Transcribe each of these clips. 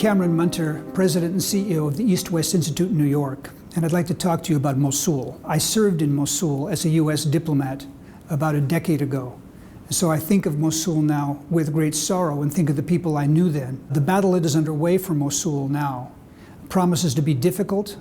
Cameron Munter, President and CEO of the EastWest Institute in New York, and I'd like to talk to you about Mosul. I served in Mosul as a U.S. diplomat about a decade ago. So I think of Mosul now with great sorrow and think of the people I knew then. The battle that is underway for Mosul now promises to be difficult,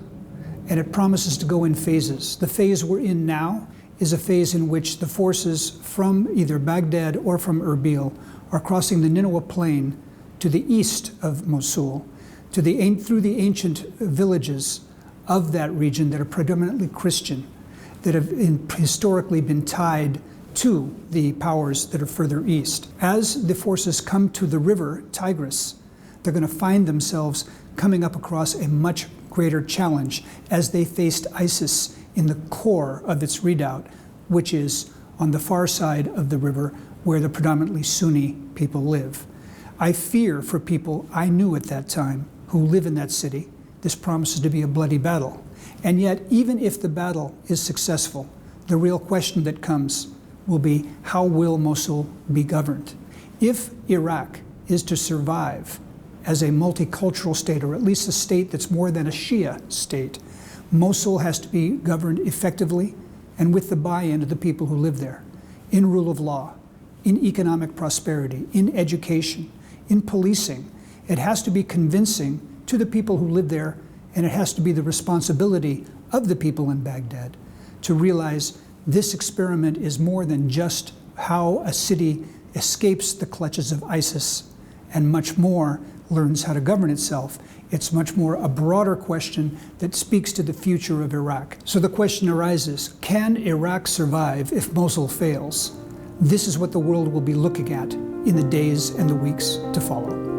and it promises to go in phases. The phase we're in now is a phase in which the forces from either Baghdad or from Erbil are crossing the Nineveh Plain to the east of Mosul, through the ancient villages of that region that are predominantly Christian, that have historically been tied to the powers that are further east. As the forces come to the river Tigris, they're going to find themselves coming up across a much greater challenge as they faced ISIS in the core of its redoubt, which is on the far side of the river where the predominantly Sunni people live. I fear for people I knew at that time who live in that city. This promises to be a bloody battle. And yet, even if the battle is successful, the real question that comes will be, how will Mosul be governed? If Iraq is to survive as a multicultural state, or at least a state that's more than a Shia state, Mosul has to be governed effectively and with the buy-in of the people who live there, in rule of law, in economic prosperity, in education, in policing. It has to be convincing to the people who live there, and it has to be the responsibility of the people in Baghdad to realize this experiment is more than just how a city escapes the clutches of ISIS and much more learns how to govern itself. It's much more a broader question that speaks to the future of Iraq. So the question arises, can Iraq survive if Mosul fails? This is what the world will be looking at in the days and the weeks to follow.